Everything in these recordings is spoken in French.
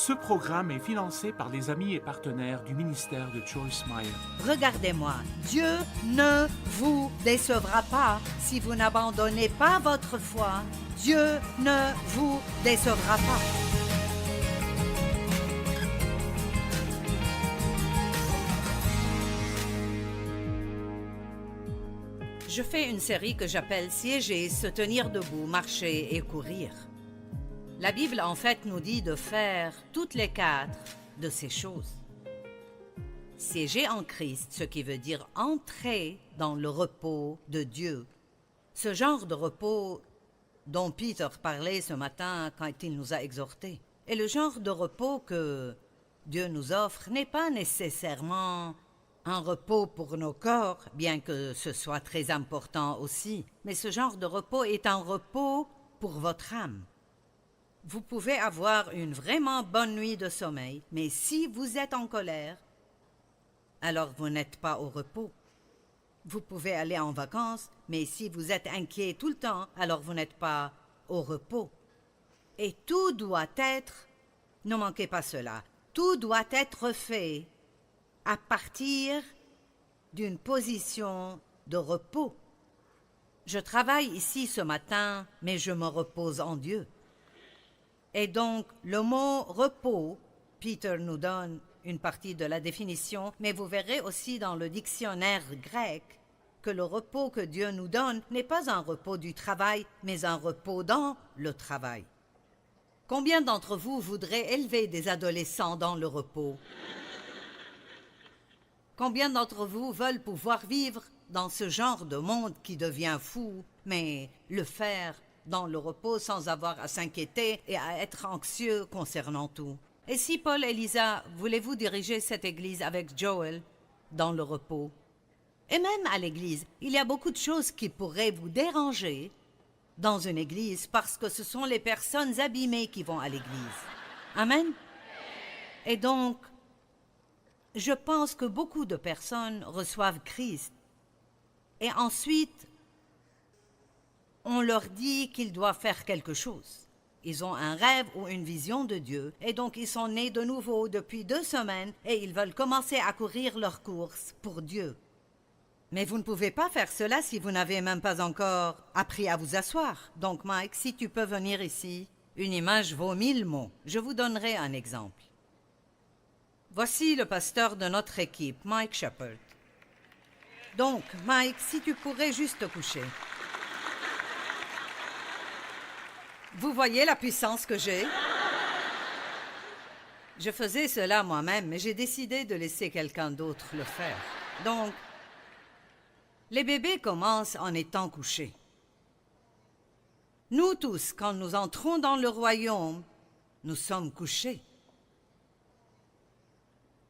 Ce programme est financé par les amis et partenaires du ministère de Joyce Meyer. Regardez-moi, Dieu ne vous décevra pas si vous n'abandonnez pas votre foi. Dieu ne vous décevra pas. Je fais une série que j'appelle « Siéger, se tenir debout, marcher et courir ». La Bible, en fait, nous dit de faire toutes les 4 de ces choses. Siéger en Christ, ce qui veut dire entrer dans le repos de Dieu. Ce genre de repos dont Peter parlait ce matin quand il nous a exhortés. Et le genre de repos que Dieu nous offre n'est pas nécessairement un repos pour nos corps, bien que ce soit très important aussi. Mais ce genre de repos est un repos pour votre âme. Vous pouvez avoir une vraiment bonne nuit de sommeil, mais si vous êtes en colère, alors vous n'êtes pas au repos. Vous pouvez aller en vacances, mais si vous êtes inquiet tout le temps, alors vous n'êtes pas au repos. Et tout doit être, ne manquez pas cela, tout doit être fait à partir d'une position de repos. Je travaille ici ce matin, mais je me repose en Dieu. Et donc, le mot « repos », Peter nous donne une partie de la définition, mais vous verrez aussi dans le dictionnaire grec que le repos que Dieu nous donne n'est pas un repos du travail, mais un repos dans le travail. Combien d'entre vous voudraient élever des adolescents dans le repos? Combien d'entre vous veulent pouvoir vivre dans ce genre de monde qui devient fou, mais le faire dans le repos sans avoir à s'inquiéter et à être anxieux concernant tout? Et si Paul et Lisa, voulez-vous diriger cette église avec Joel dans le repos? Et même à l'église, il y a beaucoup de choses qui pourraient vous déranger dans une église parce que ce sont les personnes abîmées qui vont à l'église. Amen? Et donc, je pense que beaucoup de personnes reçoivent Christ et ensuite on leur dit qu'ils doivent faire quelque chose. Ils ont un rêve ou une vision de Dieu, et donc ils sont nés de nouveau depuis 2 semaines et ils veulent commencer à courir leur course pour Dieu. Mais vous ne pouvez pas faire cela si vous n'avez même pas encore appris à vous asseoir. Donc Mike, si tu peux venir ici, une image vaut 1000 mots. Je vous donnerai un exemple. Voici le pasteur de notre équipe, Mike Shepard. Donc, Mike, si tu pourrais juste te coucher. Vous voyez la puissance que j'ai? Je faisais cela moi-même, mais j'ai décidé de laisser quelqu'un d'autre le faire. Donc, les bébés commencent en étant couchés. Nous tous, quand nous entrons dans le royaume, nous sommes couchés.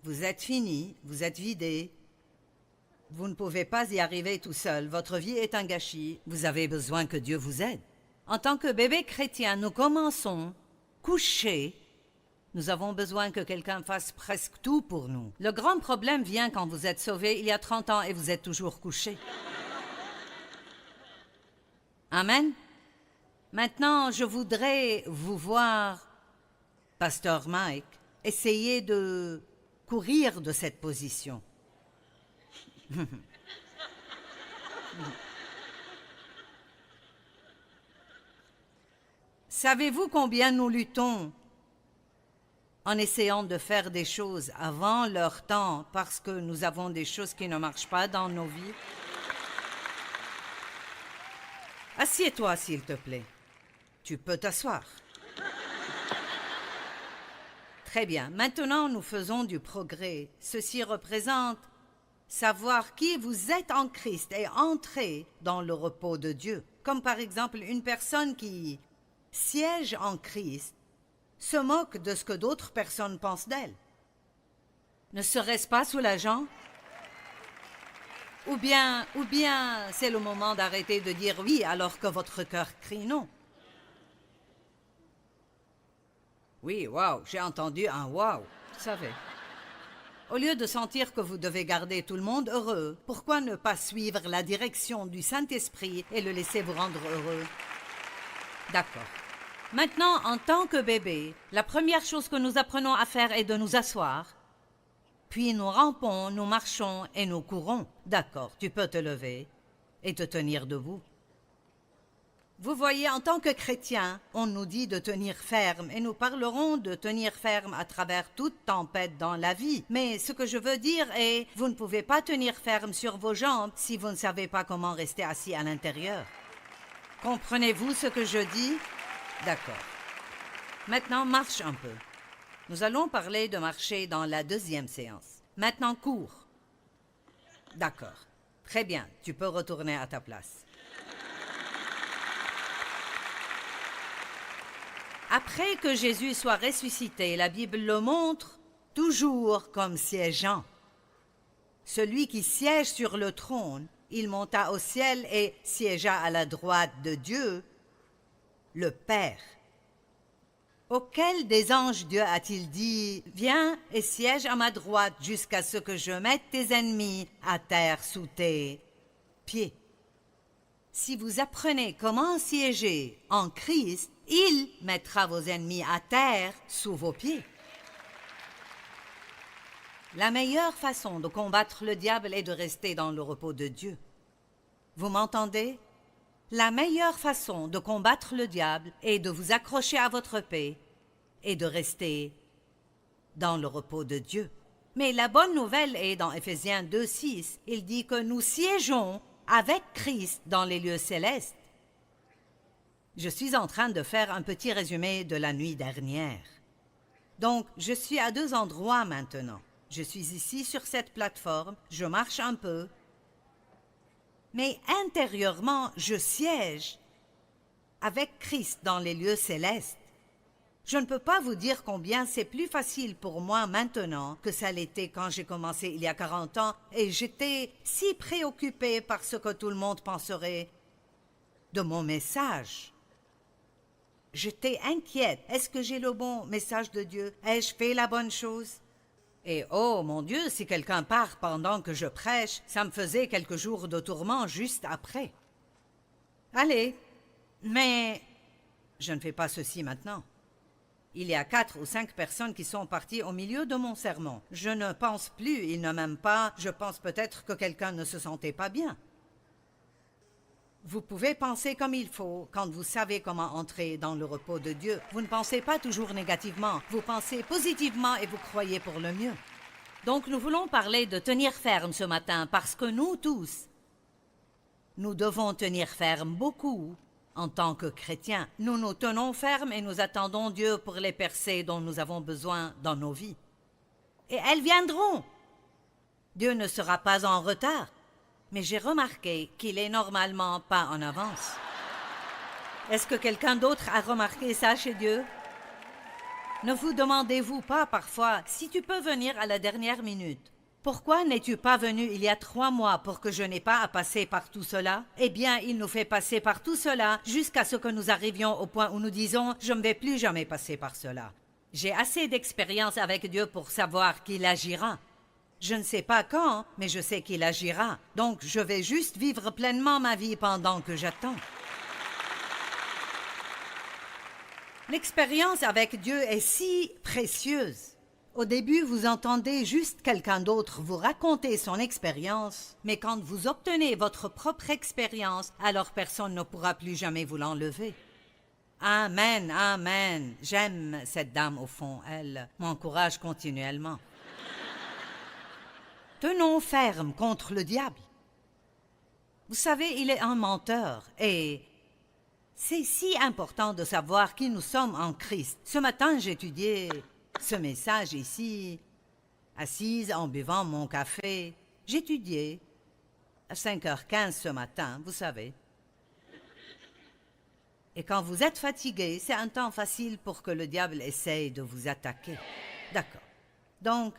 Vous êtes finis, vous êtes vidés. Vous ne pouvez pas y arriver tout seul. Votre vie est un gâchis. Vous avez besoin que Dieu vous aide. En tant que bébés chrétiens, nous commençons couchés. Nous avons besoin que quelqu'un fasse presque tout pour nous. Le grand problème vient quand vous êtes sauvés il y a 30 ans et vous êtes toujours couchés. Amen. Maintenant, je voudrais vous voir, Pasteur Mike, essayer de courir de cette position. Savez-vous combien nous luttons en essayant de faire des choses avant leur temps parce que nous avons des choses qui ne marchent pas dans nos vies? Assieds-toi, s'il te plaît. Tu peux t'asseoir. Très bien. Maintenant, nous faisons du progrès. Ceci représente savoir qui vous êtes en Christ et entrer dans le repos de Dieu. Comme par exemple une personne qui siège en Christ se moque de ce que d'autres personnes pensent d'elle. Ne serait-ce pas soulageant? Ou bien c'est le moment d'arrêter de dire oui alors que votre cœur crie non. Oui, wow, j'ai entendu un wow, vous savez. Au lieu de sentir que vous devez garder tout le monde heureux, pourquoi ne pas suivre la direction du Saint-Esprit et le laisser vous rendre heureux? D'accord. Maintenant, en tant que bébé, la première chose que nous apprenons à faire est de nous asseoir. Puis nous rampons, nous marchons et nous courons. D'accord, tu peux te lever et te tenir debout. Vous voyez, en tant que chrétien, on nous dit de tenir ferme et nous parlerons de tenir ferme à travers toute tempête dans la vie. Mais ce que je veux dire est, vous ne pouvez pas tenir ferme sur vos jambes si vous ne savez pas comment rester assis à l'intérieur. Comprenez-vous ce que je dis? D'accord. Maintenant, marche un peu. Nous allons parler de marcher dans la deuxième séance. Maintenant, cours. D'accord. Très bien, tu peux retourner à ta place. Après que Jésus soit ressuscité, la Bible le montre toujours comme siégeant. Celui qui siège sur le trône, il monta au ciel et siégea à la droite de Dieu, le Père. Auquel des anges Dieu a-t-il dit « Viens et siège à ma droite jusqu'à ce que je mette tes ennemis à terre sous tes pieds ». Si vous apprenez comment siéger en Christ, il mettra vos ennemis à terre sous vos pieds. La meilleure façon de combattre le diable est de rester dans le repos de Dieu. Vous m'entendez? La meilleure façon de combattre le diable est de vous accrocher à votre paix et de rester dans le repos de Dieu. Mais la bonne nouvelle est dans Éphésiens 2:6, il dit que nous siégeons avec Christ dans les lieux célestes. Je suis en train de faire un petit résumé de la nuit dernière. Donc, je suis à 2 endroits maintenant. Je suis ici sur cette plateforme, je marche un peu, mais intérieurement, je siège avec Christ dans les lieux célestes. Je ne peux pas vous dire combien c'est plus facile pour moi maintenant que ça l'était quand j'ai commencé il y a 40 ans et j'étais si préoccupée par ce que tout le monde penserait de mon message. J'étais inquiète. Est-ce que j'ai le bon message de Dieu? Ai-je fait la bonne chose? Et oh mon Dieu, si quelqu'un part pendant que je prêche, ça me faisait quelques jours de tourment juste après. Allez, mais je ne fais pas ceci maintenant. Il y a 4 ou 5 personnes qui sont parties au milieu de mon sermon. Je ne pense plus, ils ne m'aiment pas, je pense peut-être que quelqu'un ne se sentait pas bien. Vous pouvez penser comme il faut quand vous savez comment entrer dans le repos de Dieu. Vous ne pensez pas toujours négativement, vous pensez positivement et vous croyez pour le mieux. Donc nous voulons parler de tenir ferme ce matin parce que nous tous, nous devons tenir ferme beaucoup en tant que chrétiens. Nous nous tenons ferme et nous attendons Dieu pour les percées dont nous avons besoin dans nos vies. Et elles viendront. Dieu ne sera pas en retard. Mais j'ai remarqué qu'il est normalement pas en avance. Est-ce que quelqu'un d'autre a remarqué ça chez Dieu? Ne vous demandez-vous pas parfois si tu peux venir à la dernière minute? Pourquoi n'es-tu pas venu il y a 3 mois pour que je n'ai pas à passer par tout cela? Eh bien, il nous fait passer par tout cela jusqu'à ce que nous arrivions au point où nous disons « Je ne vais plus jamais passer par cela ». J'ai assez d'expérience avec Dieu pour savoir qu'il agira. Je ne sais pas quand, mais je sais qu'il agira. Donc, je vais juste vivre pleinement ma vie pendant que j'attends. L'expérience avec Dieu est si précieuse. Au début, vous entendez juste quelqu'un d'autre vous raconter son expérience, mais quand vous obtenez votre propre expérience, alors personne ne pourra plus jamais vous l'enlever. Amen, amen. J'aime cette dame au fond, elle m'encourage continuellement. Tenons ferme contre le diable. Vous savez, il est un menteur et c'est si important de savoir qui nous sommes en Christ. Ce matin, j'étudiais ce message ici, assise en buvant mon café. J'étudiais à 5h15 ce matin, vous savez. Et quand vous êtes fatigué, c'est un temps facile pour que le diable essaye de vous attaquer. D'accord. Donc,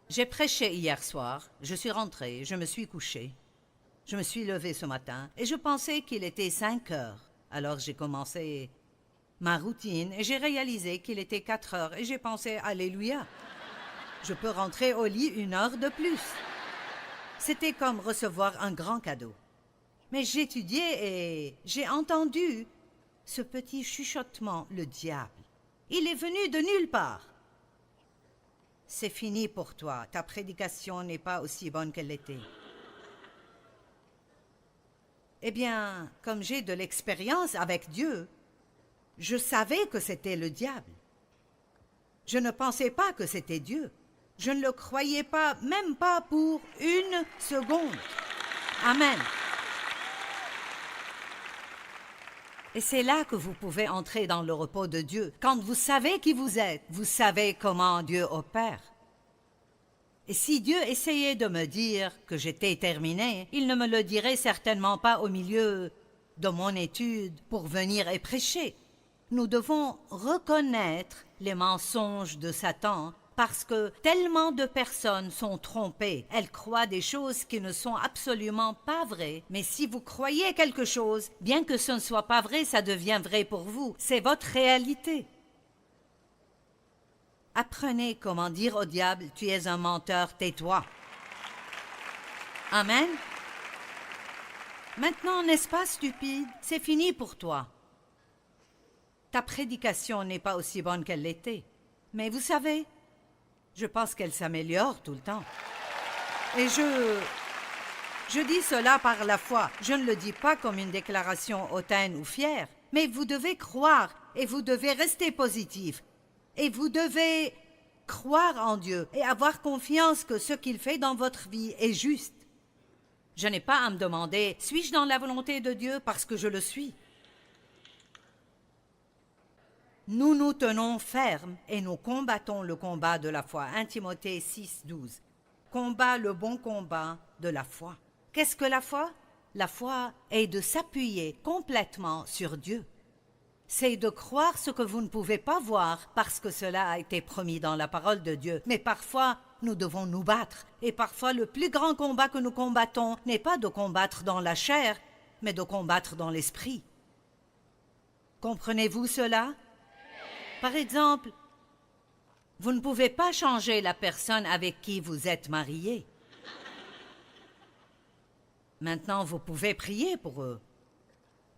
j'ai prêché hier soir, je suis rentrée, je me suis couchée. Je me suis levée ce matin et je pensais qu'il était 5 heures. Alors j'ai commencé ma routine et j'ai réalisé qu'il était 4 heures et j'ai pensé « Alléluia ». Je peux rentrer au lit 1 heure de plus. C'était comme recevoir un grand cadeau. Mais j'étudiais et j'ai entendu Ce petit chuchotement, le diable, il est venu de nulle part. C'est fini pour toi. Ta prédication n'est pas aussi bonne qu'elle l'était. Eh bien, comme j'ai de l'expérience avec Dieu, je savais que c'était le diable. Je ne pensais pas que c'était Dieu. Je ne le croyais pas, même pas pour une seconde. Amen. Et c'est là que vous pouvez entrer dans le repos de Dieu. Quand vous savez qui vous êtes, vous savez comment Dieu opère. Et si Dieu essayait de me dire que j'étais terminé, il ne me le dirait certainement pas au milieu de mon étude pour venir et prêcher. Nous devons reconnaître les mensonges de Satan parce que tellement de personnes sont trompées. Elles croient des choses qui ne sont absolument pas vraies. Mais si vous croyez quelque chose, bien que ce ne soit pas vrai, ça devient vrai pour vous. C'est votre réalité. Apprenez comment dire au diable, tu es un menteur, tais-toi. Amen. Maintenant, n'est-ce pas stupide? C'est fini pour toi. Ta prédication n'est pas aussi bonne qu'elle l'était. Mais vous savez, je pense qu'elle s'améliore tout le temps. Et je dis cela par la foi. Je ne le dis pas comme une déclaration hautaine ou fière. Mais vous devez croire et vous devez rester positif. Et vous devez croire en Dieu et avoir confiance que ce qu'il fait dans votre vie est juste. Je n'ai pas à me demander, suis-je dans la volonté de Dieu parce que je le suis? Nous nous tenons fermes et nous combattons le combat de la foi. 1 Timothée 6, 12. Combat le bon combat de la foi. Qu'est-ce que la foi? La foi est de s'appuyer complètement sur Dieu. C'est de croire ce que vous ne pouvez pas voir parce que cela a été promis dans la parole de Dieu. Mais parfois, nous devons nous battre. Et parfois, le plus grand combat que nous combattons n'est pas de combattre dans la chair, mais de combattre dans l'esprit. Comprenez-vous cela? Par exemple, vous ne pouvez pas changer la personne avec qui vous êtes marié. Maintenant, vous pouvez prier pour eux.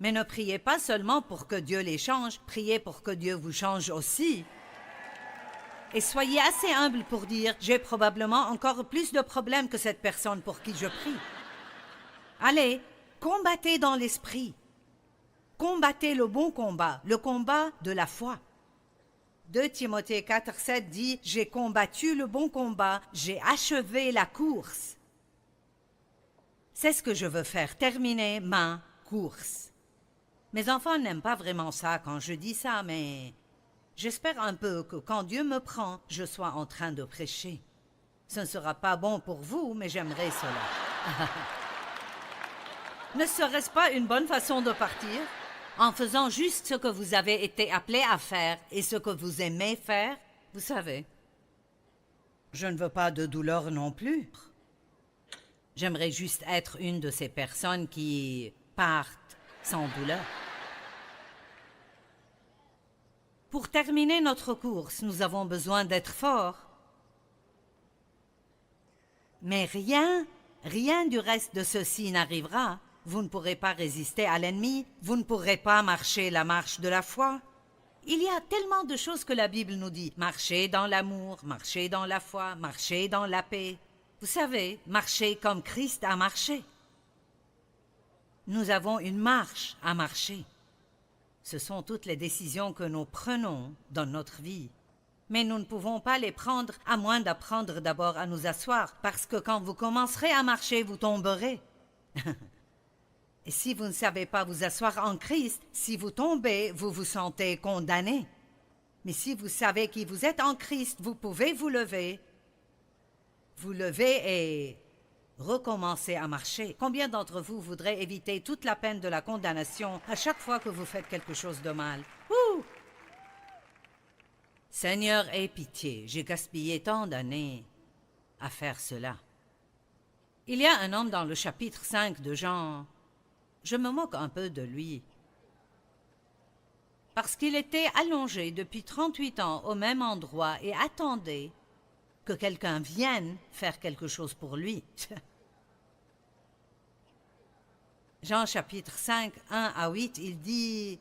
Mais ne priez pas seulement pour que Dieu les change, priez pour que Dieu vous change aussi. Et soyez assez humble pour dire, j'ai probablement encore plus de problèmes que cette personne pour qui je prie. Allez, combattez dans l'esprit. Combattez le bon combat, le combat de la foi. 2 Timothée 4, 7 dit, « J'ai combattu le bon combat, j'ai achevé la course. » C'est ce que je veux faire, terminer ma course. Mes enfants n'aiment pas vraiment ça quand je dis ça, mais j'espère un peu que quand Dieu me prend, je sois en train de prêcher. Ce ne sera pas bon pour vous, mais j'aimerais cela. Ne serait-ce pas une bonne façon de partir? En faisant juste ce que vous avez été appelé à faire et ce que vous aimez faire, vous savez. Je ne veux pas de douleur non plus. J'aimerais juste être une de ces personnes qui partent sans douleur. Pour terminer notre course, nous avons besoin d'être forts. Mais rien du reste de ceci n'arrivera. Vous ne pourrez pas résister à l'ennemi, vous ne pourrez pas marcher la marche de la foi. Il y a tellement de choses que la Bible nous dit. Marchez dans l'amour, marchez dans la foi, marchez dans la paix. Vous savez, marchez comme Christ a marché. Nous avons une marche à marcher. Ce sont toutes les décisions que nous prenons dans notre vie. Mais nous ne pouvons pas les prendre à moins d'apprendre d'abord à nous asseoir, parce que quand vous commencerez à marcher, vous tomberez. Et si vous ne savez pas vous asseoir en Christ, si vous tombez, vous vous sentez condamné. Mais si vous savez qui vous êtes en Christ, vous pouvez vous lever. Vous levez et recommencer à marcher. Combien d'entre vous voudraient éviter toute la peine de la condamnation à chaque fois que vous faites quelque chose de mal? Ouh! Seigneur, aie pitié, j'ai gaspillé tant d'années à faire cela. Il y a un homme dans le chapitre 5 de Jean. Je me moque un peu de lui. Parce qu'il était allongé depuis 38 ans au même endroit et attendait que quelqu'un vienne faire quelque chose pour lui. Jean chapitre 5, 1 à 8, il dit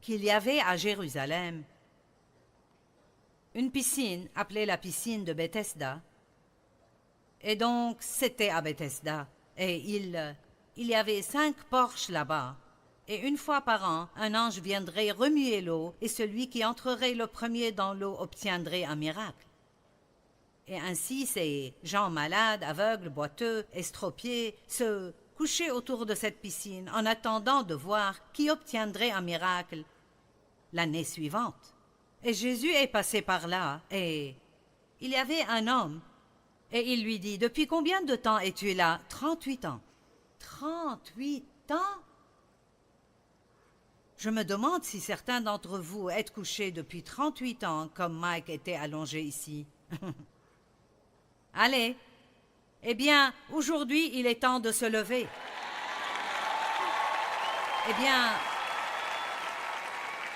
qu'il y avait à Jérusalem une piscine appelée la piscine de Bethesda. Et donc, c'était à Bethesda. Et il y avait 5 porches là-bas. Et une fois par an, un ange viendrait remuer l'eau, et celui qui entrerait le premier dans l'eau obtiendrait un miracle. Et ainsi, ces gens malades, aveugles, boiteux, estropiés, se couchaient autour de cette piscine en attendant de voir qui obtiendrait un miracle l'année suivante. Et Jésus est passé par là, et il y avait un homme, et il lui dit, « Depuis combien de temps es-tu là ?»« 38 ans. »« 38 ans ?» Je me demande si certains d'entre vous êtes couchés depuis 38 ans, comme Mike était allongé ici. Allez, eh bien, aujourd'hui, il est temps de se lever. Eh bien,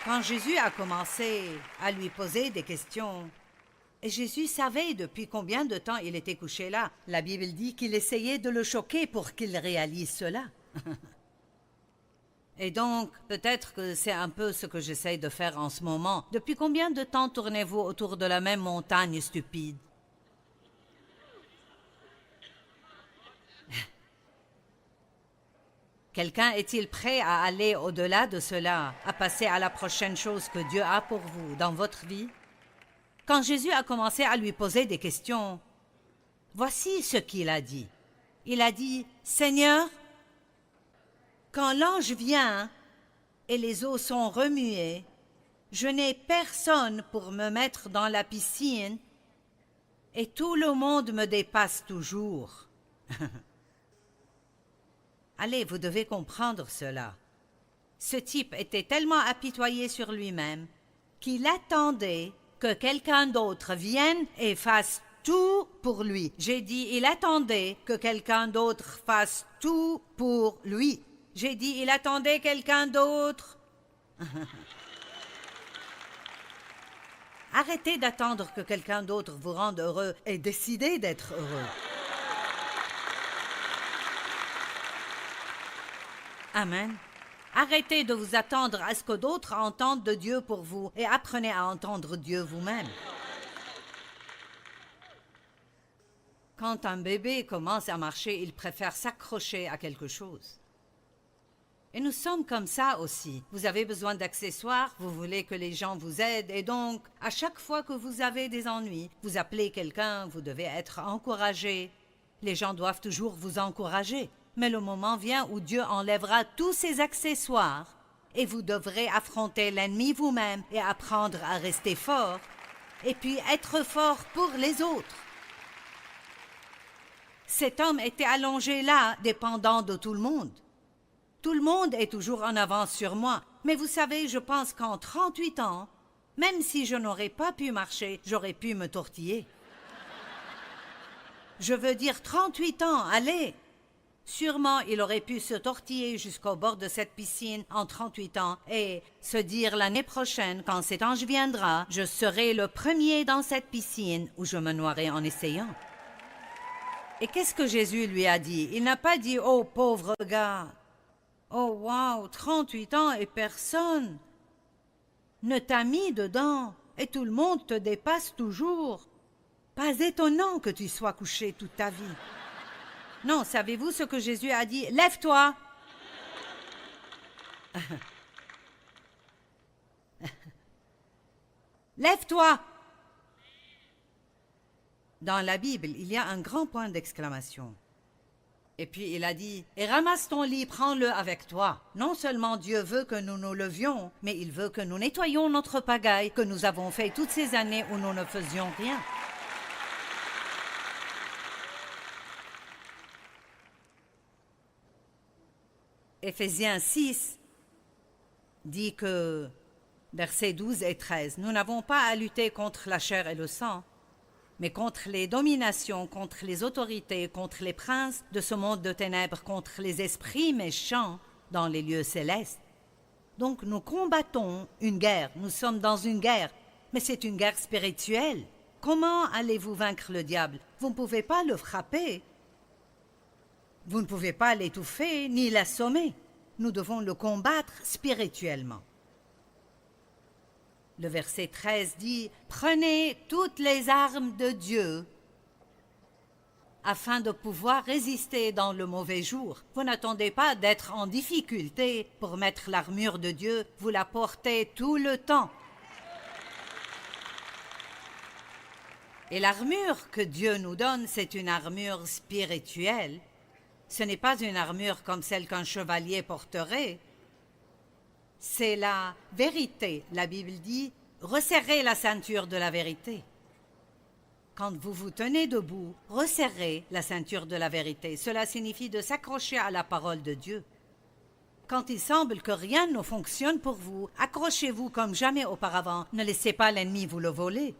quand Jésus a commencé à lui poser des questions, et Jésus savait depuis combien de temps il était couché là. La Bible dit qu'il essayait de le choquer pour qu'il réalise cela. Et donc, peut-être que c'est un peu ce que j'essaye de faire en ce moment. Depuis combien de temps tournez-vous autour de la même montagne stupide? Quelqu'un est-il prêt à aller au-delà de cela, à passer à la prochaine chose que Dieu a pour vous dans votre vie? Quand Jésus a commencé à lui poser des questions, voici ce qu'il a dit. Il a dit, « Seigneur, quand l'ange vient et les eaux sont remuées, je n'ai personne pour me mettre dans la piscine et tout le monde me dépasse toujours. » Allez, vous devez comprendre cela. Ce type était tellement apitoyé sur lui-même qu'il attendait que quelqu'un d'autre vienne et fasse tout pour lui. J'ai dit, il attendait que quelqu'un d'autre fasse tout pour lui. J'ai dit, il attendait quelqu'un d'autre. Arrêtez d'attendre que quelqu'un d'autre vous rende heureux et décidez d'être heureux. Amen. Arrêtez de vous attendre à ce que d'autres entendent de Dieu pour vous et apprenez à entendre Dieu vous-même. Quand un bébé commence à marcher, il préfère s'accrocher à quelque chose. Et nous sommes comme ça aussi. Vous avez besoin d'accessoires, vous voulez que les gens vous aident, et donc, à chaque fois que vous avez des ennuis, vous appelez quelqu'un, vous devez être encouragé. Les gens doivent toujours vous encourager. Mais le moment vient où Dieu enlèvera tous ces accessoires et vous devrez affronter l'ennemi vous-même et apprendre à rester fort et puis être fort pour les autres. Cet homme était allongé là, dépendant de tout le monde. Tout le monde est toujours en avance sur moi, mais vous savez, je pense qu'en 38 ans, même si je n'aurais pas pu marcher, j'aurais pu me tortiller. Je veux dire 38 ans, allez! Sûrement, il aurait pu se tortiller jusqu'au bord de cette piscine en 38 ans et se dire l'année prochaine, quand cet ange viendra, je serai le premier dans cette piscine où je me noierai en essayant. Et qu'est-ce que Jésus lui a dit? Il n'a pas dit « Oh, pauvre gars! Oh, wow, 38 ans et personne ne t'a mis dedans et tout le monde te dépasse toujours. Pas étonnant que tu sois couché toute ta vie. » Non, savez-vous ce que Jésus a dit? « Lève-toi !» Lève-toi! Dans la Bible, il y a un grand point d'exclamation. Et puis il a dit, « Et ramasse ton lit, prends-le avec toi. » Non seulement Dieu veut que nous nous levions, mais il veut que nous nettoyions notre pagaille que nous avons fait toutes ces années où nous ne faisions rien. Éphésiens 6 dit que, versets 12 et 13, « Nous n'avons pas à lutter contre la chair et le sang, mais contre les dominations, contre les autorités, contre les princes de ce monde de ténèbres, contre les esprits méchants dans les lieux célestes. » Donc nous combattons une guerre, nous sommes dans une guerre, mais c'est une guerre spirituelle. Comment allez-vous vaincre le diable? Vous ne pouvez pas le frapper. Vous ne pouvez pas l'étouffer ni l'assommer. Nous devons le combattre spirituellement. Le verset 13 dit « Prenez toutes les armes de Dieu afin de pouvoir résister dans le mauvais jour. » Vous n'attendez pas d'être en difficulté pour mettre l'armure de Dieu, vous la portez tout le temps. Et l'armure que Dieu nous donne, c'est une armure spirituelle. Ce n'est pas une armure comme celle qu'un chevalier porterait. C'est la vérité. La Bible dit « Resserrez la ceinture de la vérité ». Quand vous vous tenez debout, resserrez la ceinture de la vérité. Cela signifie de s'accrocher à la parole de Dieu. Quand il semble que rien ne fonctionne pour vous, accrochez-vous comme jamais auparavant. Ne laissez pas l'ennemi vous le voler.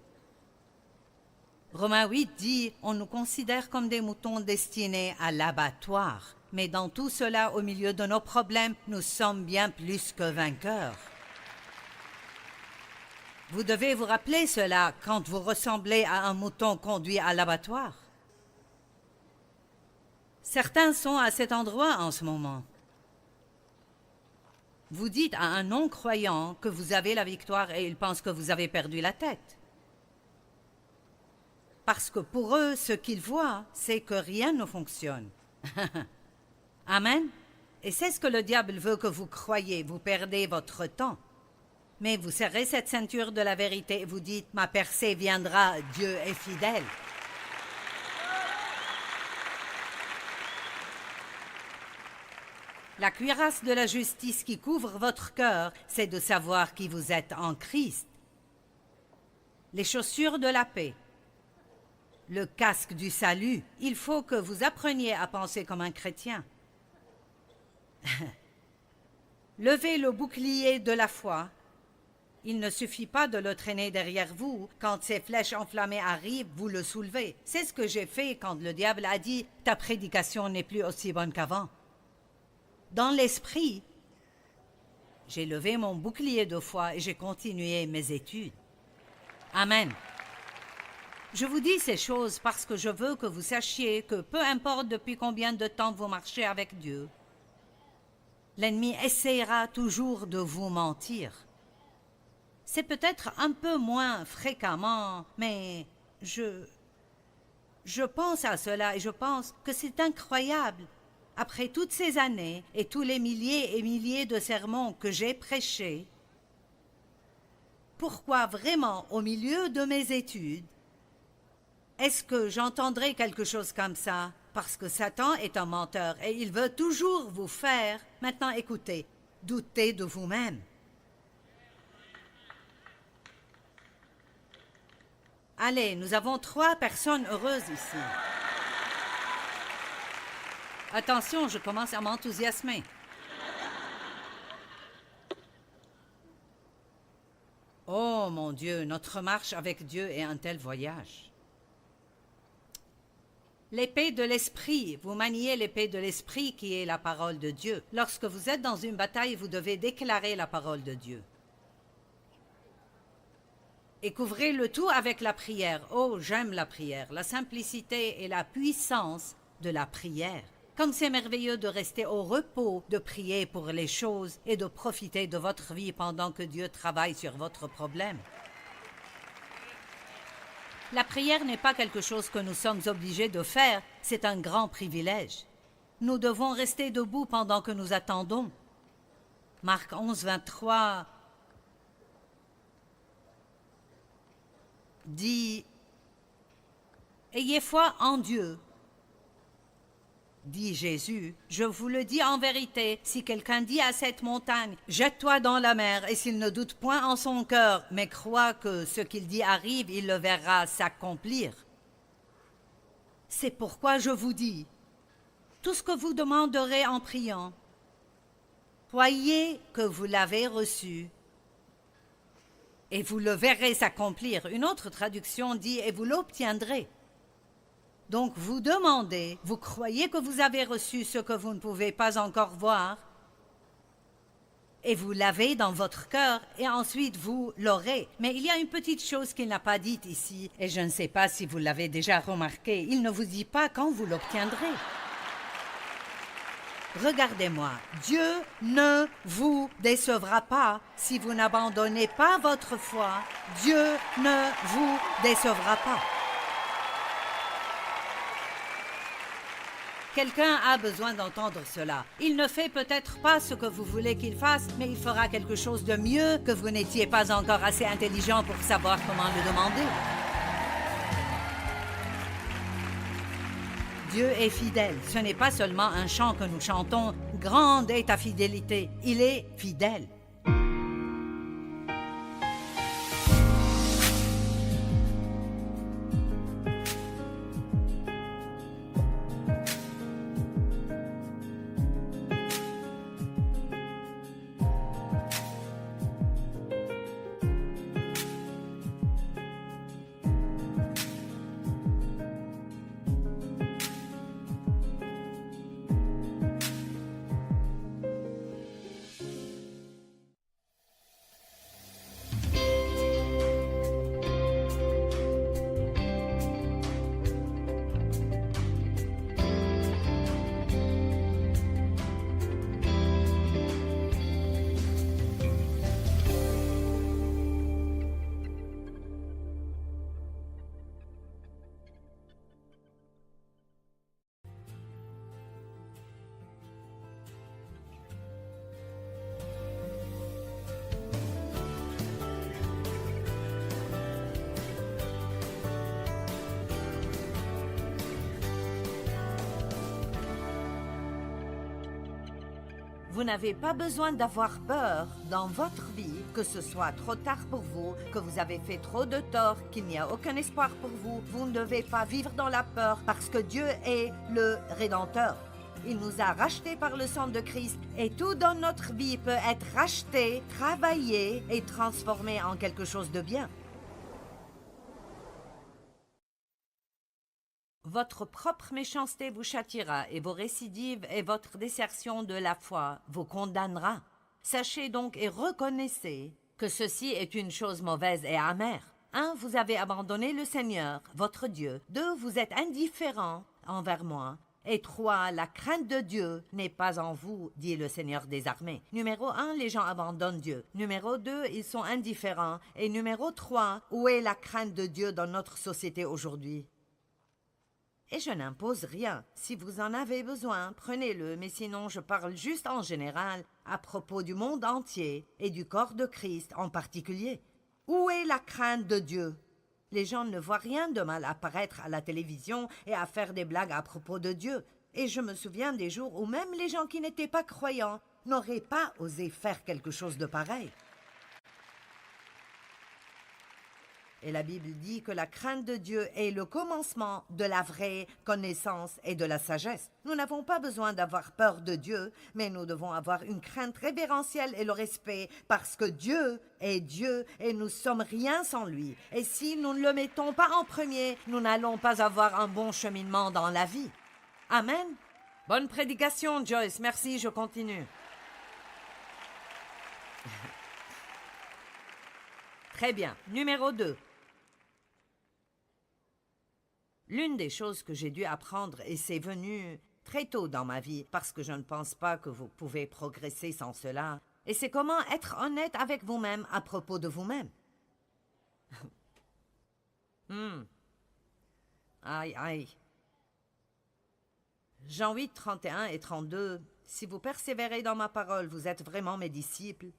Romains 8 dit « On nous considère comme des moutons destinés à l'abattoir. Mais dans tout cela, au milieu de nos problèmes, nous sommes bien plus que vainqueurs. » Vous devez vous rappeler cela quand vous ressemblez à un mouton conduit à l'abattoir. Certains sont à cet endroit en ce moment. Vous dites à un non-croyant que vous avez la victoire et il pense que vous avez perdu la tête. Parce que pour eux, ce qu'ils voient, c'est que rien ne fonctionne. Amen. Et c'est ce que le diable veut que vous croyiez. Vous perdez votre temps. Mais vous serrez cette ceinture de la vérité et vous dites « Ma percée viendra, Dieu est fidèle. » La cuirasse de la justice qui couvre votre cœur, c'est de savoir qui vous êtes en Christ. Les chaussures de la paix. Le casque du salut. Il faut que vous appreniez à penser comme un chrétien. Levez le bouclier de la foi. Il ne suffit pas de le traîner derrière vous. Quand ces flèches enflammées arrivent, vous le soulevez. C'est ce que j'ai fait quand le diable a dit « Ta prédication n'est plus aussi bonne qu'avant. » Dans l'esprit, j'ai levé mon bouclier de foi et j'ai continué mes études. Amen. Je vous dis ces choses parce que je veux que vous sachiez que peu importe depuis combien de temps vous marchez avec Dieu, l'ennemi essaiera toujours de vous mentir. C'est peut-être un peu moins fréquemment, mais je pense à cela et je pense que c'est incroyable. Après toutes ces années et tous les milliers et milliers de sermons que j'ai prêchés, pourquoi vraiment, au milieu de mes études, est-ce que j'entendrai quelque chose comme ça? Parce que Satan est un menteur et il veut toujours vous faire. Maintenant, écoutez, doutez de vous-même. Allez, nous avons 3 personnes heureuses ici. Attention, je commence à m'enthousiasmer. Oh mon Dieu, notre marche avec Dieu est un tel voyage. L'épée de l'esprit, vous maniez l'épée de l'esprit qui est la parole de Dieu. Lorsque vous êtes dans une bataille, vous devez déclarer la parole de Dieu. Et couvrez le tout avec la prière. Oh, j'aime la prière, la simplicité et la puissance de la prière. Comme c'est merveilleux de rester au repos, de prier pour les choses et de profiter de votre vie pendant que Dieu travaille sur votre problème. La prière n'est pas quelque chose que nous sommes obligés de faire, c'est un grand privilège. Nous devons rester debout pendant que nous attendons. Marc 11, 23 dit « Ayez foi en Dieu ». Dit Jésus, « Je vous le dis en vérité, si quelqu'un dit à cette montagne, « Jette-toi dans la mer », et s'il ne doute point en son cœur, mais croit que ce qu'il dit arrive, il le verra s'accomplir. C'est pourquoi je vous dis, tout ce que vous demanderez en priant, croyez que vous l'avez reçu, et vous le verrez s'accomplir. Une autre traduction dit, « Et vous l'obtiendrez ». Donc vous demandez, vous croyez que vous avez reçu ce que vous ne pouvez pas encore voir, et vous l'avez dans votre cœur, et ensuite vous l'aurez. Mais il y a une petite chose qu'il n'a pas dite ici, et je ne sais pas si vous l'avez déjà remarqué, il ne vous dit pas quand vous l'obtiendrez. Regardez-moi, Dieu ne vous décevra pas si vous n'abandonnez pas votre foi. Dieu ne vous décevra pas. Quelqu'un a besoin d'entendre cela. Il ne fait peut-être pas ce que vous voulez qu'il fasse, mais il fera quelque chose de mieux que vous n'étiez pas encore assez intelligent pour savoir comment le demander. Dieu est fidèle. Ce n'est pas seulement un chant que nous chantons. Grande est ta fidélité. Il est fidèle. Vous n'avez pas besoin d'avoir peur dans votre vie, que ce soit trop tard pour vous, que vous avez fait trop de tort, qu'il n'y a aucun espoir pour vous. Vous ne devez pas vivre dans la peur parce que Dieu est le Rédempteur. Il nous a rachetés par le sang de Christ et tout dans notre vie peut être racheté, travaillé et transformé en quelque chose de bien. Votre propre méchanceté vous châtiera et vos récidives et votre désertion de la foi vous condamnera. Sachez donc et reconnaissez que ceci est une chose mauvaise et amère. 1. Vous avez abandonné le Seigneur, votre Dieu. 2. Vous êtes indifférent envers moi. Et 3. La crainte de Dieu n'est pas en vous, dit le Seigneur des armées. Numéro 1, les gens abandonnent Dieu. Numéro 2, ils sont indifférents. Et numéro 3, où est la crainte de Dieu dans notre société aujourd'hui? Et je n'impose rien. Si vous en avez besoin, prenez-le, mais sinon je parle juste en général, à propos du monde entier et du corps de Christ en particulier. Où est la crainte de Dieu? Les gens ne voient rien de mal apparaître à la télévision et à faire des blagues à propos de Dieu. Et je me souviens des jours où même les gens qui n'étaient pas croyants n'auraient pas osé faire quelque chose de pareil. Et la Bible dit que la crainte de Dieu est le commencement de la vraie connaissance et de la sagesse. Nous n'avons pas besoin d'avoir peur de Dieu, mais nous devons avoir une crainte révérentielle et le respect, parce que Dieu est Dieu et nous sommes rien sans lui. Et si nous ne le mettons pas en premier, nous n'allons pas avoir un bon cheminement dans la vie. Amen. Bonne prédication, Joyce. Merci, je continue. Très bien. Numéro 2. L'une des choses que j'ai dû apprendre, et c'est venu très tôt dans ma vie, parce que je ne pense pas que vous pouvez progresser sans cela, et c'est comment être honnête avec vous-même à propos de vous-même. Aïe, aïe. Jean 8, 31 et 32. Si vous persévérez dans ma parole, vous êtes vraiment mes disciples,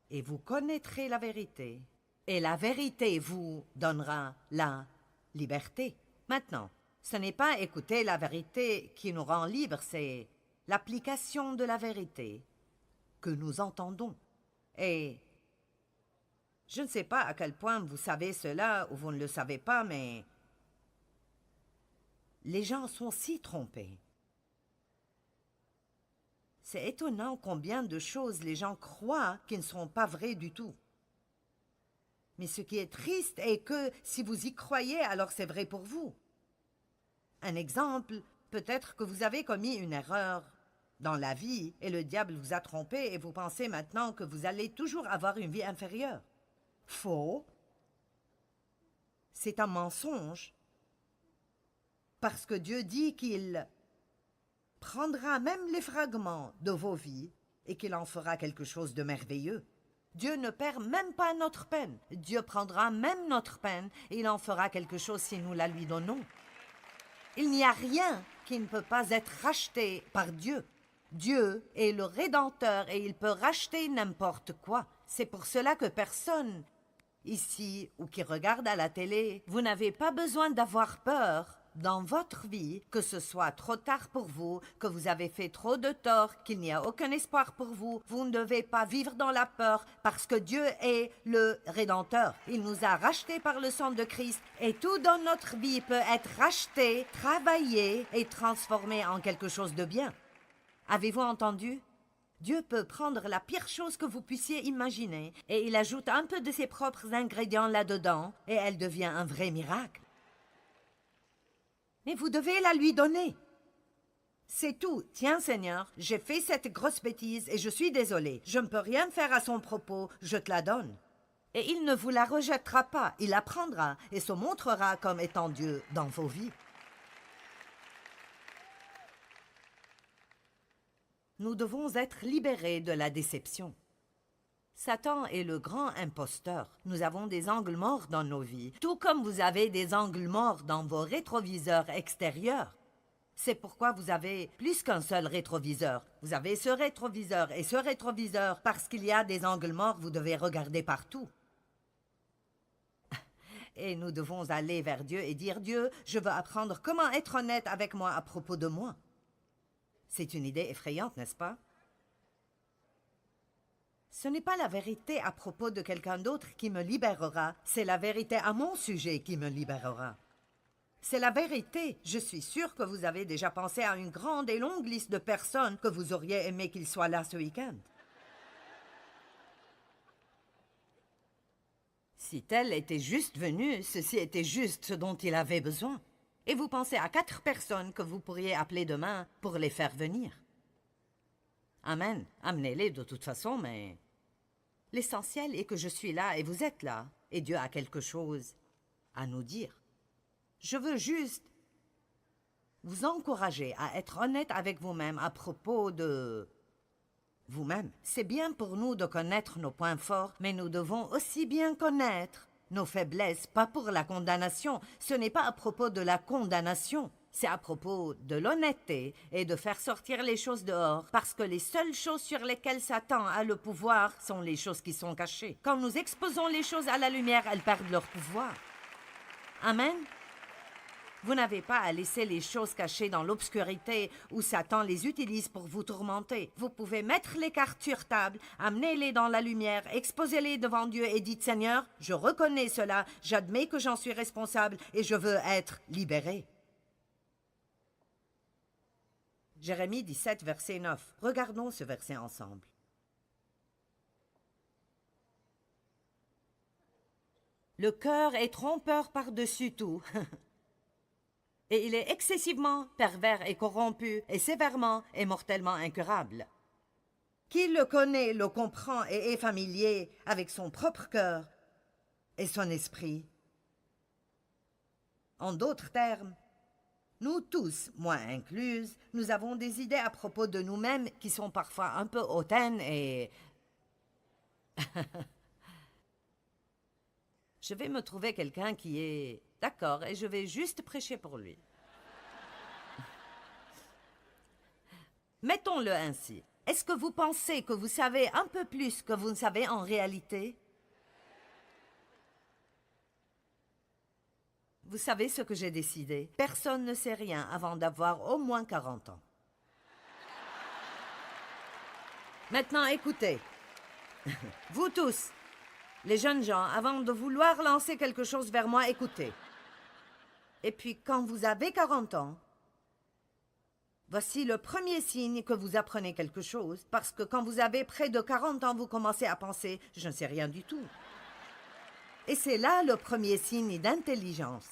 et vous connaîtrez la vérité, et la vérité vous donnera la liberté. Maintenant, ce n'est pas écouter la vérité qui nous rend libres, c'est l'application de la vérité que nous entendons. Et je ne sais pas à quel point vous savez cela ou vous ne le savez pas, mais les gens sont si trompés. C'est étonnant combien de choses les gens croient qui ne sont pas vraies du tout. Mais ce qui est triste est que si vous y croyez, alors c'est vrai pour vous. Un exemple, peut-être que vous avez commis une erreur dans la vie et le diable vous a trompé et vous pensez maintenant que vous allez toujours avoir une vie inférieure. Faux. C'est un mensonge. Parce que Dieu dit qu'il prendra même les fragments de vos vies et qu'il en fera quelque chose de merveilleux. Dieu ne perd même pas notre peine. Dieu prendra même notre peine et il en fera quelque chose si nous la lui donnons. Il n'y a rien qui ne peut pas être racheté par Dieu. Dieu est le Rédempteur et il peut racheter n'importe quoi. C'est pour cela que personne, ici ou qui regarde à la télé, vous n'avez pas besoin d'avoir peur dans votre vie, que ce soit trop tard pour vous, que vous avez fait trop de tort, qu'il n'y a aucun espoir pour vous. Vous ne devez pas vivre dans la peur parce que Dieu est le Rédempteur. Il nous a rachetés par le sang de Christ et tout dans notre vie peut être racheté, travaillé et transformé en quelque chose de bien. Avez-vous entendu? Dieu peut prendre la pire chose que vous puissiez imaginer et il ajoute un peu de ses propres ingrédients là-dedans et elle devient un vrai miracle. Mais vous devez la lui donner. C'est tout. Tiens, Seigneur, j'ai fait cette grosse bêtise et je suis désolé. Je ne peux rien faire à son propos, je te la donne. Et il ne vous la rejettera pas, il la prendra et se montrera comme étant Dieu dans vos vies. Nous devons être libérés de la déception. Satan est le grand imposteur. Nous avons des angles morts dans nos vies, tout comme vous avez des angles morts dans vos rétroviseurs extérieurs. C'est pourquoi vous avez plus qu'un seul rétroviseur. Vous avez ce rétroviseur et ce rétroviseur. Parce qu'il y a des angles morts, vous devez regarder partout. Et nous devons aller vers Dieu et dire « Dieu, je veux apprendre comment être honnête avec moi à propos de moi. » C'est une idée effrayante, n'est-ce pas? Ce n'est pas la vérité à propos de quelqu'un d'autre qui me libérera, c'est la vérité à mon sujet qui me libérera. C'est la vérité. Je suis sûre que vous avez déjà pensé à une grande et longue liste de personnes que vous auriez aimé qu'ils soient là ce week-end. Si tel était juste venu, ceci était juste ce dont il avait besoin. Et vous pensez à 4 personnes que vous pourriez appeler demain pour les faire venir. Amen. Amenez-les de toute façon, mais l'essentiel est que je suis là et vous êtes là, et Dieu a quelque chose à nous dire. Je veux juste vous encourager à être honnête avec vous-même à propos de vous-même. C'est bien pour nous de connaître nos points forts, mais nous devons aussi bien connaître nos faiblesses, pas pour la condamnation. Ce n'est pas à propos de la condamnation. C'est à propos de l'honnêteté et de faire sortir les choses dehors, parce que les seules choses sur lesquelles Satan a le pouvoir sont les choses qui sont cachées. Quand nous exposons les choses à la lumière, elles perdent leur pouvoir. Amen. Vous n'avez pas à laisser les choses cachées dans l'obscurité où Satan les utilise pour vous tourmenter. Vous pouvez mettre les cartes sur table, amenez-les dans la lumière, exposez-les devant Dieu et dites « Seigneur, je reconnais cela, j'admets que j'en suis responsable et je veux être libéré. » Jérémie 17, verset 9. Regardons ce verset ensemble. Le cœur est trompeur par-dessus tout. Et il est excessivement pervers et corrompu, et sévèrement et mortellement incurable. Qui le connaît, le comprend et est familier avec son propre cœur et son esprit. En d'autres termes, nous tous, moi incluse, nous avons des idées à propos de nous-mêmes qui sont parfois un peu hautaines et... Je vais me trouver quelqu'un qui est d'accord et je vais juste prêcher pour lui. Mettons-le ainsi. Est-ce que vous pensez que vous savez un peu plus que vous ne savez en réalité? Vous savez ce que j'ai décidé? Personne ne sait rien avant d'avoir au moins 40 ans. Maintenant, écoutez. Vous tous, les jeunes gens, avant de vouloir lancer quelque chose vers moi, écoutez. Et puis, quand vous avez 40 ans, voici le premier signe que vous apprenez quelque chose, parce que quand vous avez près de 40 ans, vous commencez à penser « je ne sais rien du tout ». Et c'est là le premier signe d'intelligence.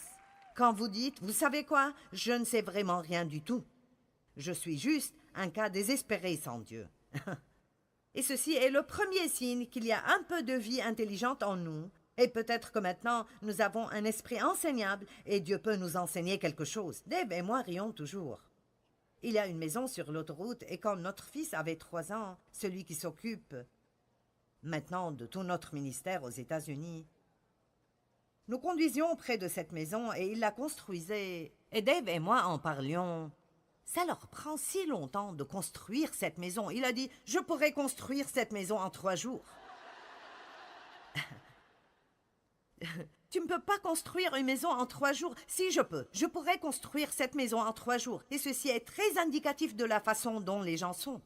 Quand vous dites « vous savez quoi, je ne sais vraiment rien du tout. Je suis juste un cas désespéré sans Dieu ». Et ceci est le premier signe qu'il y a un peu de vie intelligente en nous. Et peut-être que maintenant, nous avons un esprit enseignable et Dieu peut nous enseigner quelque chose. Dave et moi rions toujours. Il y a une maison sur l'autoroute et quand notre fils avait 3 ans, celui qui s'occupe maintenant de tout notre ministère aux États-Unis, nous conduisions près de cette maison et il la construisait. Et Dave et moi en parlions. Ça leur prend si longtemps de construire cette maison. Il a dit, je pourrais construire cette maison en 3 jours. Tu ne peux pas construire une maison en 3 jours. Si je peux, je pourrais construire cette maison en 3 jours. Et ceci est très indicatif de la façon dont les gens sont.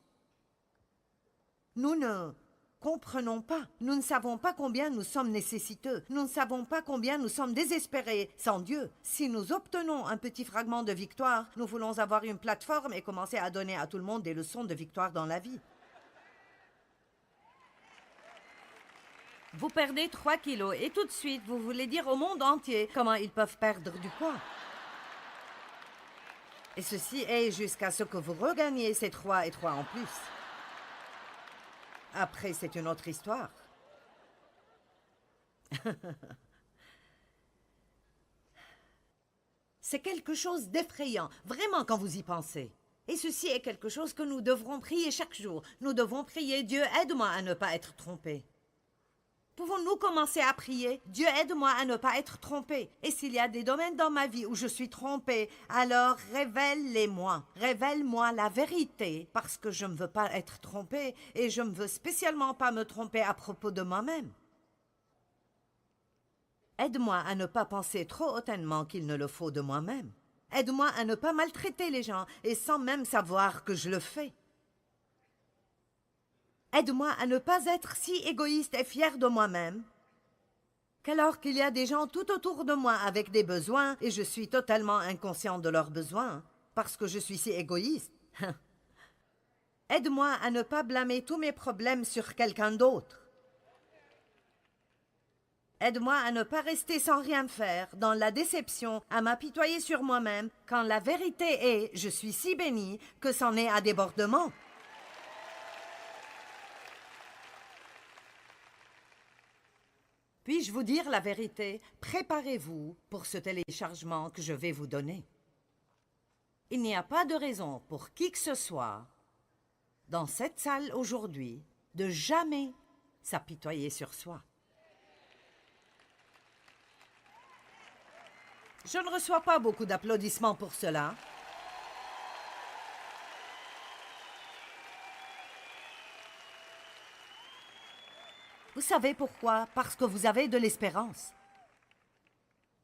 Nous ne comprenons pas. Nous ne savons pas combien nous sommes nécessiteux. Nous ne savons pas combien nous sommes désespérés sans Dieu. Si nous obtenons un petit fragment de victoire, nous voulons avoir une plateforme et commencer à donner à tout le monde des leçons de victoire dans la vie. Vous perdez 3 kilos et tout de suite, vous voulez dire au monde entier comment ils peuvent perdre du poids. Et ceci est jusqu'à ce que vous regagniez ces 3 et 3 en plus. Après, c'est une autre histoire. C'est quelque chose d'effrayant, vraiment quand vous y pensez. Et ceci est quelque chose que nous devrons prier chaque jour. Nous devons prier, Dieu, aide-moi à ne pas être trompé. Pouvons-nous commencer à prier? Dieu, aide-moi à ne pas être trompé. Et s'il y a des domaines dans ma vie où je suis trompé, alors révèle-les-moi. Révèle-moi la vérité, parce que je ne veux pas être trompé et je ne veux spécialement pas me tromper à propos de moi-même. Aide-moi à ne pas penser trop hautement qu'il ne le faut de moi-même. Aide-moi à ne pas maltraiter les gens et sans même savoir que je le fais. Aide-moi à ne pas être si égoïste et fier de moi-même qu'alors qu'il y a des gens tout autour de moi avec des besoins et je suis totalement inconscient de leurs besoins parce que je suis si égoïste. Aide-moi à ne pas blâmer tous mes problèmes sur quelqu'un d'autre. Aide-moi à ne pas rester sans rien faire, dans la déception, à m'apitoyer sur moi-même, quand la vérité est « je suis si béni » que c'en est à débordement. Puis-je vous dire la vérité? Préparez-vous pour ce téléchargement que je vais vous donner. Il n'y a pas de raison pour qui que ce soit, dans cette salle aujourd'hui, de jamais s'apitoyer sur soi. Je ne reçois pas beaucoup d'applaudissements pour cela. Vous savez pourquoi? Parce que vous avez de l'espérance.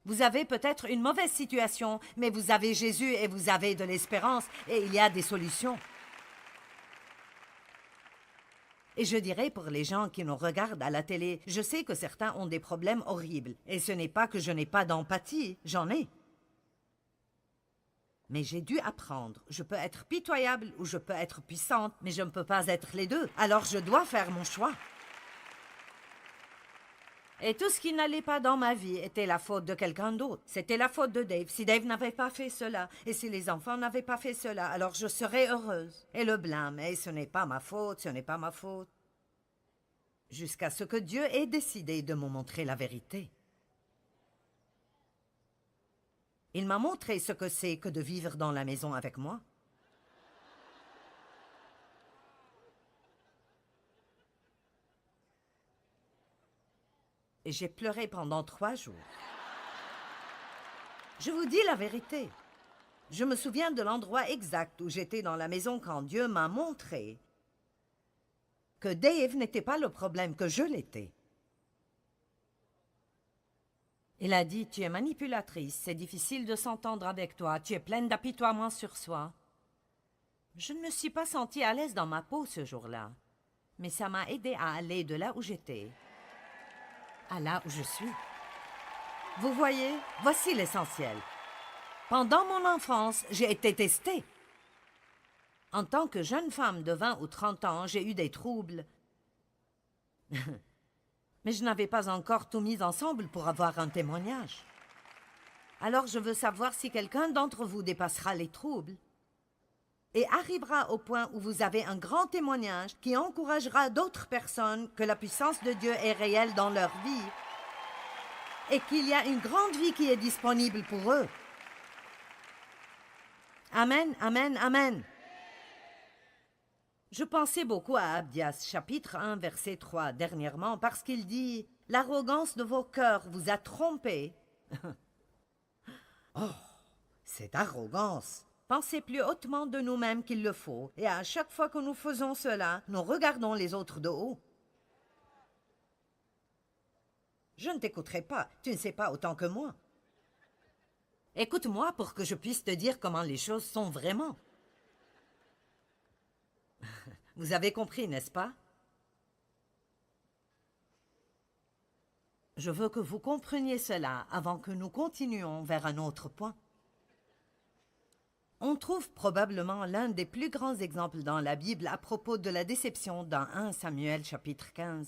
Vous avez peut-être une mauvaise situation, mais vous avez Jésus et vous avez de l'espérance et il y a des solutions. Et je dirais pour les gens qui nous regardent à la télé, je sais que certains ont des problèmes horribles. Et ce n'est pas que je n'ai pas d'empathie, j'en ai. Mais j'ai dû apprendre. Je peux être pitoyable ou je peux être puissante, mais je ne peux pas être les deux. Alors je dois faire mon choix. Et tout ce qui n'allait pas dans ma vie était la faute de quelqu'un d'autre. C'était la faute de Dave. Si Dave n'avait pas fait cela, et si les enfants n'avaient pas fait cela, alors je serais heureuse. Et le blâme, et ce n'est pas ma faute, ce n'est pas ma faute. Jusqu'à ce que Dieu ait décidé de me montrer la vérité. Il m'a montré ce que c'est que de vivre dans la maison avec moi. Et j'ai pleuré pendant 3 jours. Je vous dis la vérité. Je me souviens de l'endroit exact où j'étais dans la maison quand Dieu m'a montré que Dave n'était pas le problème, que je l'étais. Il a dit, tu es manipulatrice, c'est difficile de s'entendre avec toi, tu es pleine d'apitoiement sur soi. Je ne me suis pas sentie à l'aise dans ma peau ce jour-là, mais ça m'a aidé à aller de là où j'étais à là où je suis. Vous voyez, voici l'essentiel. Pendant mon enfance, j'ai été testée. En tant que jeune femme de 20 ou 30 ans, j'ai eu des troubles. Mais je n'avais pas encore tout mis ensemble pour avoir un témoignage. Alors je veux savoir si quelqu'un d'entre vous dépassera les troubles et arrivera au point où vous avez un grand témoignage qui encouragera d'autres personnes que la puissance de Dieu est réelle dans leur vie et qu'il y a une grande vie qui est disponible pour eux. Amen, amen, amen. Je pensais beaucoup à Abdias, chapitre 1, verset 3, dernièrement, parce qu'il dit « L'arrogance de vos cœurs vous a trompés. » Oh, cette arrogance! Pensez plus hautement de nous-mêmes qu'il le faut, et à chaque fois que nous faisons cela, nous regardons les autres de haut. Je ne t'écouterai pas, tu ne sais pas autant que moi. Écoute-moi pour que je puisse te dire comment les choses sont vraiment. Vous avez compris, n'est-ce pas? Je veux que vous compreniez cela avant que nous continuions vers un autre point. On trouve probablement l'un des plus grands exemples dans la Bible à propos de la déception dans 1 Samuel chapitre 15,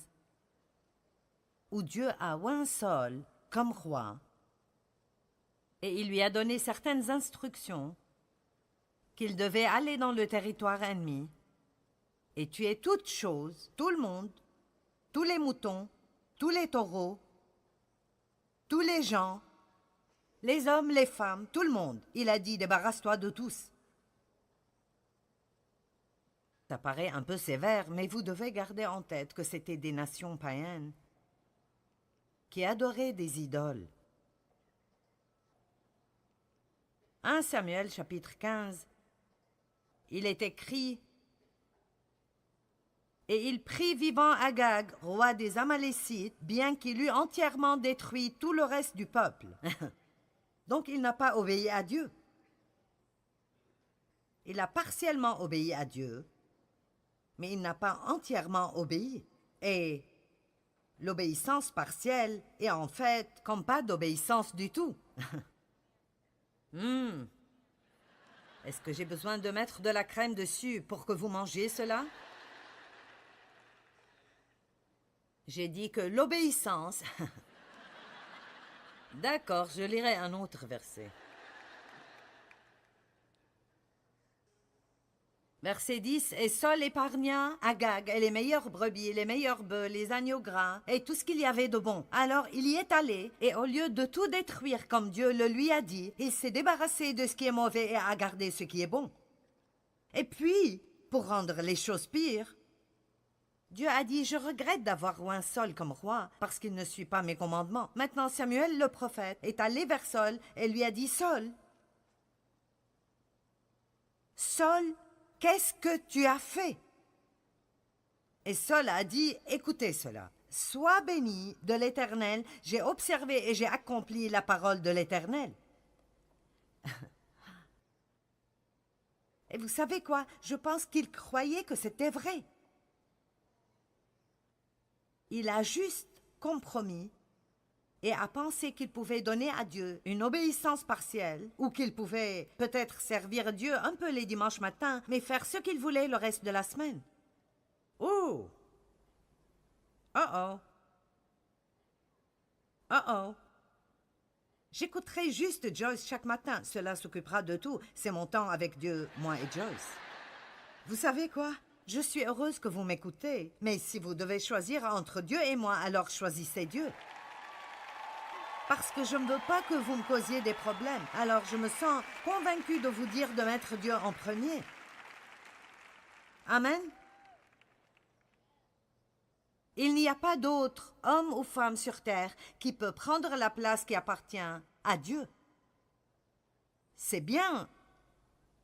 où Dieu a oint Saül comme roi et il lui a donné certaines instructions qu'il devait aller dans le territoire ennemi et tuer toutes choses, tout le monde, tous les moutons, tous les taureaux, tous les gens, les hommes, les femmes, tout le monde. Il a dit, débarrasse-toi de tous. Ça paraît un peu sévère, mais vous devez garder en tête que c'était des nations païennes qui adoraient des idoles. 1 Samuel chapitre 15, il est écrit « Et il prit vivant Agag, roi des Amalécites, bien qu'il eût entièrement détruit tout le reste du peuple. » Donc il n'a pas obéi à Dieu. Il a partiellement obéi à Dieu, mais il n'a pas entièrement obéi. Et l'obéissance partielle est en fait comme pas d'obéissance du tout. Est-ce que j'ai besoin de mettre de la crème dessus pour que vous mangiez cela? J'ai dit que l'obéissance... D'accord, je lirai un autre verset. Verset 10. Et Saül épargna Agag et les meilleures brebis, les meilleurs bœufs, les agneaux gras et tout ce qu'il y avait de bon. Alors il y est allé et au lieu de tout détruire comme Dieu le lui a dit, il s'est débarrassé de ce qui est mauvais et a gardé ce qui est bon. Et puis, pour rendre les choses pires, Dieu a dit, je regrette d'avoir oint Saül comme roi, parce qu'il ne suit pas mes commandements. Maintenant Samuel le prophète est allé vers Saül et lui a dit, Saül, qu'est-ce que tu as fait? Et Saül a dit, écoutez cela, sois béni de l'Éternel, j'ai observé et j'ai accompli la parole de l'Éternel. Et vous savez quoi? Je pense qu'il croyait que c'était vrai. Il a juste compromis et a pensé qu'il pouvait donner à Dieu une obéissance partielle ou qu'il pouvait peut-être servir Dieu un peu les dimanches matins, mais faire ce qu'il voulait le reste de la semaine. Oh! Oh! J'écouterai juste Joyce chaque matin. Cela s'occupera de tout. C'est mon temps avec Dieu, moi et Joyce. Vous savez quoi? Je suis heureuse que vous m'écoutez, mais si vous devez choisir entre Dieu et moi, alors choisissez Dieu. Parce que je ne veux pas que vous me causiez des problèmes, alors je me sens convaincue de vous dire de mettre Dieu en premier. Amen. Il n'y a pas d'autre homme ou femme sur terre qui peut prendre la place qui appartient à Dieu. C'est bien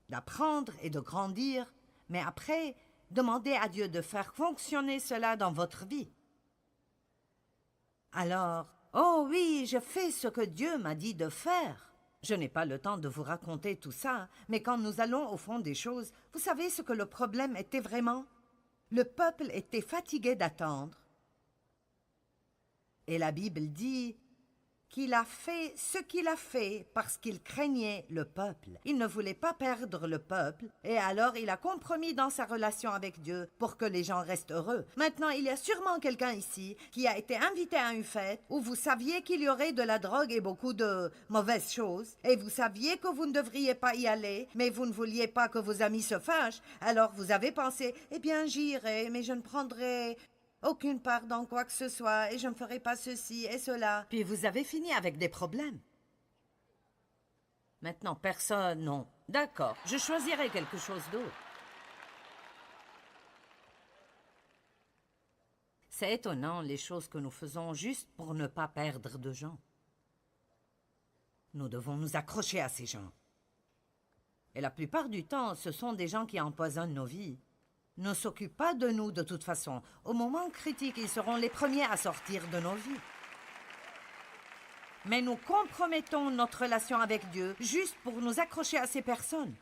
d'apprendre et de grandir, mais après, demandez à Dieu de faire fonctionner cela dans votre vie. Alors, oh oui, je fais ce que Dieu m'a dit de faire. Je n'ai pas le temps de vous raconter tout ça, mais quand nous allons au fond des choses, vous savez ce que le problème était vraiment? Le peuple était fatigué d'attendre. Et la Bible dit qu'il a fait ce qu'il a fait parce qu'il craignait le peuple. Il ne voulait pas perdre le peuple, et alors il a compromis dans sa relation avec Dieu pour que les gens restent heureux. Maintenant, il y a sûrement quelqu'un ici qui a été invité à une fête où vous saviez qu'il y aurait de la drogue et beaucoup de mauvaises choses, et vous saviez que vous ne devriez pas y aller, mais vous ne vouliez pas que vos amis se fâchent, alors vous avez pensé, eh bien j'irai, mais je ne prendrai aucune part dans quoi que ce soit, et je ne ferai pas ceci et cela. Puis vous avez fini avec des problèmes. Maintenant, personne, non. D'accord, je choisirai quelque chose d'autre. C'est étonnant les choses que nous faisons juste pour ne pas perdre de gens. Nous devons nous accrocher à ces gens. Et la plupart du temps, ce sont des gens qui empoisonnent nos vies. Ne s'occupent pas de nous de toute façon. Au moment critique, ils seront les premiers à sortir de nos vies. Mais nous compromettons notre relation avec Dieu juste pour nous accrocher à ces personnes.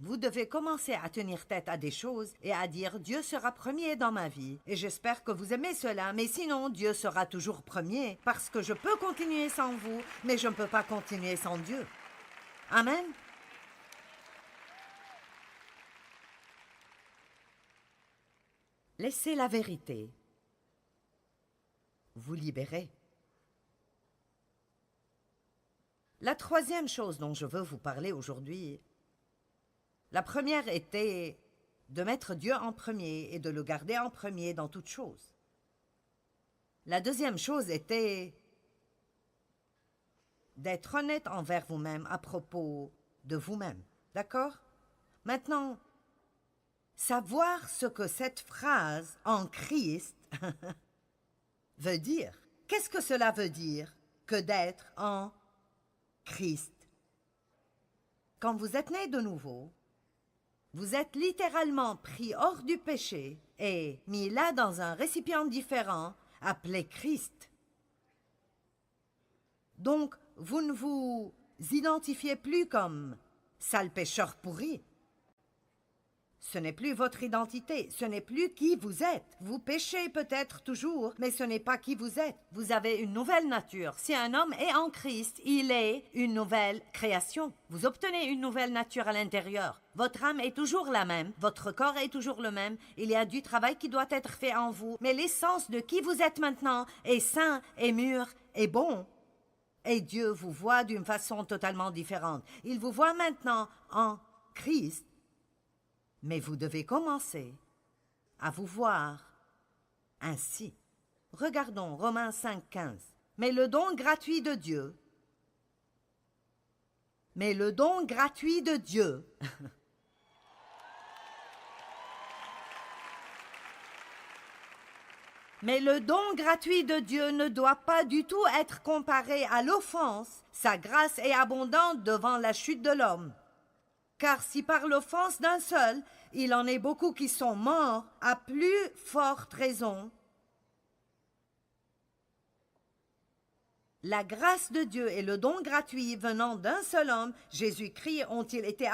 Vous devez commencer à tenir tête à des choses et à dire « Dieu sera premier dans ma vie ». Et j'espère que vous aimez cela, mais sinon Dieu sera toujours premier parce que je peux continuer sans vous, mais je ne peux pas continuer sans Dieu. Amen. Laissez la vérité vous libérer. La troisième chose dont je veux vous parler aujourd'hui, la première était de mettre Dieu en premier et de le garder en premier dans toute chose. La deuxième chose était d'être honnête envers vous-même à propos de vous-même. D'accord? Maintenant, savoir ce que cette phrase « en Christ » veut dire. Qu'est-ce que cela veut dire que d'être en Christ? Quand vous êtes né de nouveau, vous êtes littéralement pris hors du péché et mis là dans un récipient différent appelé Christ. Donc, vous ne vous identifiez plus comme sale pécheur pourri. Ce n'est plus votre identité, ce n'est plus qui vous êtes. Vous péchez peut-être toujours, mais ce n'est pas qui vous êtes. Vous avez une nouvelle nature. Si un homme est en Christ, il est une nouvelle création. Vous obtenez une nouvelle nature à l'intérieur. Votre âme est toujours la même, votre corps est toujours le même. Il y a du travail qui doit être fait en vous, mais l'essence de qui vous êtes maintenant est sain, est mûr, est bon. Et Dieu vous voit d'une façon totalement différente. Il vous voit maintenant en Christ. Mais vous devez commencer à vous voir ainsi. Regardons Romains 5,15. Mais le don gratuit de Dieu, mais le don gratuit de Dieu mais le don gratuit de Dieu ne doit pas du tout être comparé à l'offense. Sa grâce est abondante devant la chute de l'homme. Car si par l'offense d'un seul, il en est beaucoup qui sont morts, à plus forte raison, la grâce de Dieu et le don gratuit venant d'un seul homme, Jésus-Christ, ont-ils été